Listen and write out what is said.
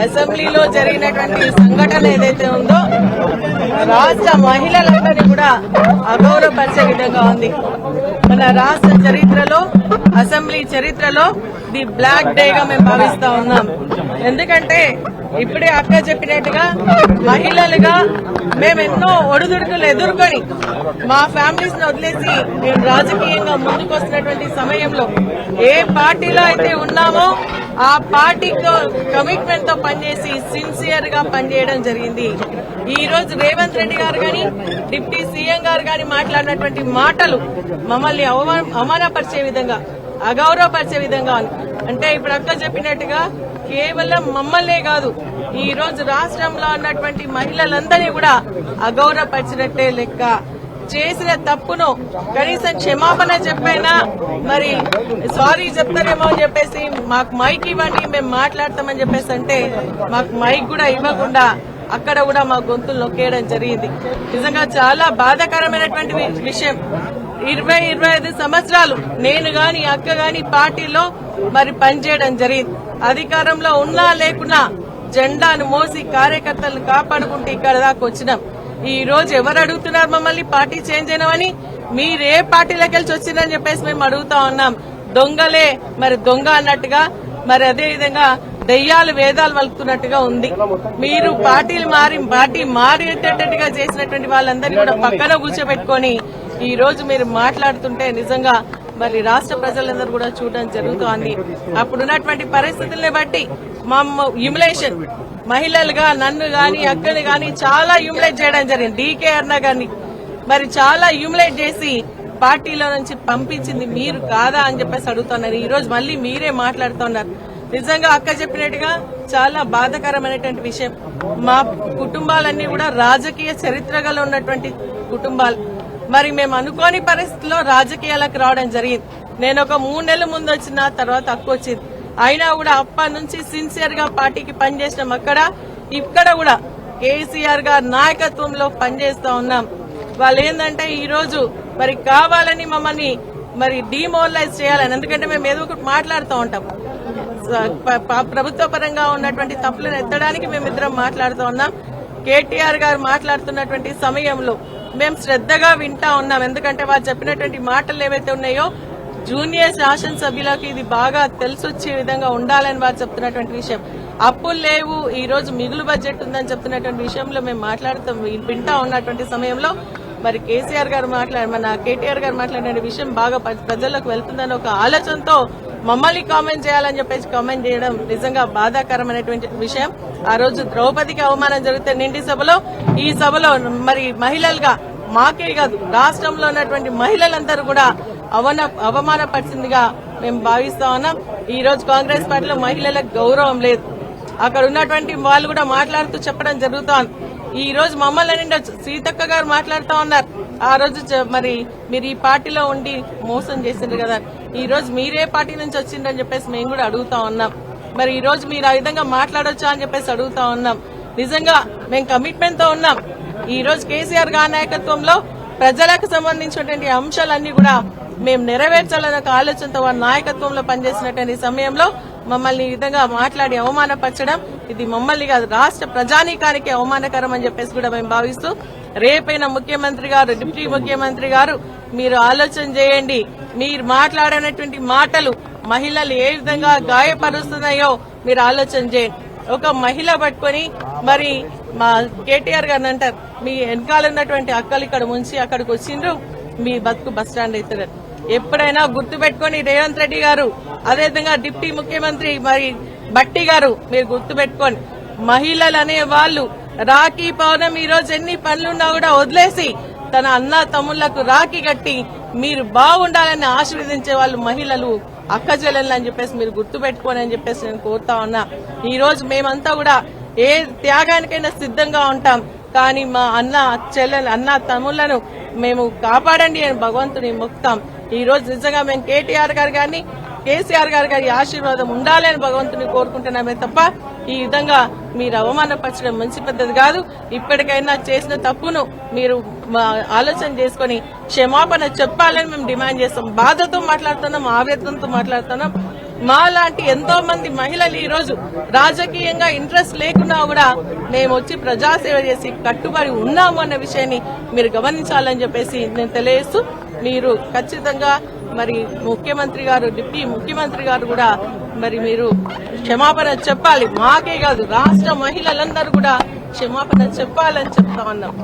అసెంబ్లీలో జరిగినటువంటి సంఘటన ఏదైతే ఉందో రాష్ట్ర మహిళలందరినీ కూడా అగౌరవపరిచే విధంగా ఉంది. మన రాష్ట్ర చరిత్రలో, అసెంబ్లీ చరిత్రలో ది బ్లాక్ డేగా మేము భావిస్తా ఉన్నాం. ఎందుకంటే ఇప్పుడే అక్క చెప్పినట్టుగా మహిళలుగా మేము ఎన్నో ఒడిదుడుకులు ఎదుర్కొని మా ఫ్యామిలీస్ ని వదిలేసి మేము రాజకీయంగా ముందుకు వస్తున్నటువంటి సమయంలో ఏ పార్టీలో అయితే ఉన్నామో ఆ పార్టీతో కమిట్మెంట్ తో పనిచేసి సిన్సియర్ గా పనిచేయడం జరిగింది. ఈ రోజు రేవంత్ రెడ్డి గారు గాని, డిప్యూటీ సీఎం గారు గాని మాట్లాడినటువంటి మాటలు మమ్మల్ని అవమానపరిచే విధంగా, అగౌరవపరిచే విధంగా ఉంది. అంటే ఇప్పుడు అక్క చెప్పినట్టుగా కేవలం మమ్మల్నే కాదు, ఈ రోజు రాష్ట్రంలో ఉన్నటువంటి మహిళలందరినీ కూడా అగౌరవపరిచినట్టే లెక్క. చేసిన తప్పును కనీసం క్షమాపణ చెప్పైనా మరి సారీ చెప్తారేమో అని చెప్పేసి మాకు మైక్ ఇవ్వండి, మేము మాట్లాడతామని చెప్పేసి అంటే మాకు మైక్ కూడా ఇవ్వకుండా అక్కడ కూడా మా గొంతులు నొక్కేయడం జరిగింది. నిజంగా చాలా బాధాకరమైనటువంటి విషయం. 20-25 సంవత్సరాలు నేను గాని అక్క గాని పార్టీలో మరి పనిచేయడం జరిగింది. అధికారంలో ఉన్నా లేకున్నా జెండాను మోసి కార్యకర్తలను కాపాడుకుంటూ ఇక్కడ దాకా వచ్చినాం. ఈ రోజు ఎవరు అడుగుతున్నారు మమ్మల్ని పార్టీ చేంజ్ అయినామని? మీరే పార్టీలోకి వెళ్ళి వచ్చిందని చెప్పేసి మేము అడుగుతా ఉన్నాం. దొంగలే మరి దొంగ అన్నట్టుగా, మరి అదే విధంగా దెయ్యాలు వేదాలు వలుకుతున్నట్టుగా ఉంది. మీరు పార్టీ మారేటట్టుగా చేసినటువంటి వాళ్ళందరినీ కూడా పక్కన కూర్చోబెట్టుకుని ఈ రోజు మీరు మాట్లాడుతుంటే నిజంగా మరి రాష్ట్ర ప్రజలందరూ కూడా చూడడం జరుగుతోంది. అప్పుడున్నటువంటి పరిస్థితుల్ని బట్టి మా హ్యూమిలేషన్, మహిళలుగా నన్ను గాని అక్కని గాని చాలా హ్యూమిలేట్ చేయడం జరిగింది. డీకే అన్న గాని మరి చాలా హ్యూమిలేట్ చేసి పార్టీలో నుంచి పంపించింది మీరు కాదా అని చెప్పేసి అడుగుతున్నారు. ఈ రోజు మళ్ళీ మీరే మాట్లాడుతున్నారు. నిజంగా అక్క చెప్పినట్టుగా చాలా బాధాకరమైనటువంటి విషయం. మా కుటుంబాలన్నీ కూడా రాజకీయ చరిత్రగా ఉన్నటువంటి కుటుంబాలు. మరి మేము అనుకోని పరిస్థితుల్లో రాజకీయాలకు రావడం జరిగింది. నేను ఒక 3 నెలల ముందు వచ్చిన తర్వాత అక్క వచ్చింది. అయినా కూడా అప్పటి నుంచి సిన్సియర్ గా పార్టీకి పనిచేసినాం. ఇక్కడ కూడా కేసీఆర్ గారి నాయకత్వంలో పనిచేస్తా ఉన్నాం. వాళ్ళు ఏంటంటే ఈ రోజు మరి కావాలని మమ్మల్ని మరి డిమోరలైజ్ చేయాలని, ఎందుకంటే మేము ఏదో ఒకటి మాట్లాడుతూ ఉంటాం. ప్రభుత్వ పరంగా ఉన్నటువంటి తప్పులను ఎత్తడానికి మేమిద్దరం మాట్లాడుతూ ఉన్నాం. కేటీఆర్ గారు మాట్లాడుతున్నటువంటి సమయంలో మేము శ్రద్దగా వింటా ఉన్నాం. ఎందుకంటే వారు చెప్పినటువంటి మాటలు ఏవైతే ఉన్నాయో జూనియర్ శాసనసభ్యులకు ఇది బాగా తెలిసొచ్చే విధంగా ఉండాలని వారు చెప్తున్నటువంటి విషయం. అప్పులు లేవు, ఈ రోజు మిగులు బడ్జెట్ ఉందని చెప్తున్నటువంటి విషయంలో మేము మాట్లాడుతాం వింటా ఉన్నటువంటి సమయంలో మరి కేటీఆర్ గారు మాట్లాడిన విషయం బాగా ప్రజల్లోకి వెళ్తుందని ఒక ఆలోచనతో మమ్మల్ని కామెంట్ చేయాలని చెప్పేసి కామెంట్ చేయడం నిజంగా బాధాకరమైనటువంటి విషయం. ఆ రోజు ద్రౌపదికి అవమానం జరిగితే నిండి సభలో, ఈ సభలో మరి మహిళలుగా మాకే కాదు రాష్ట్రంలో ఉన్నటువంటి మహిళలందరూ కూడా అవమానపరిచిందిగా మేము భావిస్తా ఉన్నాం. ఈ రోజు కాంగ్రెస్ పార్టీలో మహిళలకు గౌరవం లేదు. అక్కడ ఉన్నటువంటి వాళ్ళు కూడా మాట్లాడుతూ చెప్పడం జరుగుతోంది. ఈ రోజు మమ్మల్ని నిండొచ్చు, సీతక్క గారు మాట్లాడుతూ ఉన్నారు. ఆ రోజు మరి మీరు ఈ పార్టీలో ఉండి మోసం చేసిండ్రు కదా, ఈ రోజు మీరే పార్టీ నుంచి వచ్చిండ్రని చెప్పేసి మేము కూడా అడుగుతా ఉన్నాం. మరి ఈ రోజు మీరు ఆ విధంగా మాట్లాడొచ్చా అని చెప్పేసి అడుగుతా ఉన్నాం. నిజంగా మేము కమిట్మెంట్ తో ఉన్నాం. ఈ రోజు కేసీఆర్ గారి నాయకత్వంలో ప్రజలకు సంబంధించినటువంటి అంశాలన్నీ కూడా మేము నెరవేర్చాలన్న ఒక ఆలోచనతో వారి నాయకత్వంలో పనిచేసినటువంటి సమయంలో మమ్మల్ని ఈ విధంగా మాట్లాడి అవమానపరచడం, ఇది మమ్మల్ని కాదు రాష్ట్ర ప్రజానీకానికి అవమానకరం అని చెప్పేసి కూడా మేము భావిస్తూ, రేపైన ముఖ్యమంత్రి గారు, డిప్యూటీ ముఖ్యమంత్రి గారు మీరు ఆలోచన చేయండి. మీరు మాట్లాడినటువంటి మాటలు మహిళలు ఏ విధంగా గాయపరుస్తున్నాయో మీరు ఆలోచన చేయండి. ఒక మహిళ పట్టుకొని మరి మా కేటీఆర్ గారిని అంటారు, మీ వెనకాల ఉన్నటువంటి అక్కలు ఇక్కడ ముంచి అక్కడికి వచ్చిండ్రు, మీ బతుకు బస్టాండ్ అవుతారు. ఎప్పుడైనా గుర్తు పెట్టుకుని రేవంత్ రెడ్డి గారు, అదేవిధంగా డిప్యూటీ ముఖ్యమంత్రి మరి భట్టి గారు మీరు గుర్తు పెట్టుకోండి. మహిళలు అనే వాళ్ళు రాఖీ పౌర్ణమి ఈ రోజు ఎన్ని పనులున్నా కూడా వదిలేసి తన అన్న తమ్ముళ్లకు రాఖీ కట్టి మీరు బాగుండాలని ఆశీర్వదించే వాళ్ళు మహిళలు, అక్క చెల్లెళ్ళు అని చెప్పేసి మీరు గుర్తు పెట్టుకోని అని చెప్పేసి నేను కోరుతా ఉన్నా. ఈ రోజు మేమంతా కూడా ఏ త్యాగానికైనా సిద్ధంగా ఉంటాం. కానీ మా అన్న తమ్ముళ్లను మేము కాపాడండి అని భగవంతుని మొక్కుతాం. ఈ రోజు నిజంగా మేము కేటీఆర్ గారు గాని కేసీఆర్ గారి ఆశీర్వాదం ఉండాలి అని భగవంతుని కోరుకుంటున్నామే తప్ప ఈ విధంగా మీరు అవమానపరచడం మంచి పద్ధతి కాదు. ఇప్పటికైనా చేసిన తప్పును మీరు ఆలోచన చేసుకుని క్షమాపణ చెప్పాలని మేము డిమాండ్ చేస్తాం. బాధతో మాట్లాడుతున్నాం, ఆవేదనతో మాట్లాడుతున్నాం. మా లాంటి ఎంతో మంది మహిళలు ఈ రోజు రాజకీయంగా ఇంట్రెస్ట్ లేకున్నా కూడా మేము వచ్చి ప్రజాసేవ చేసి కట్టుబడి ఉన్నాము అన్న విషయాన్ని మీరు గమనించాలని చెప్పేసి నేను తెలియజేస్తూ మీరు ఖచ్చితంగా మరి ముఖ్యమంత్రి గారు డిప్యూటీ ముఖ్యమంత్రి గారు కూడా మరి మీరు క్షమాపణ చెప్పాలి. మాకే కాదు రాష్ట్ర మహిళలందరూ కూడా క్షమాపణ చెప్పాలని చెప్తా ఉన్నాం.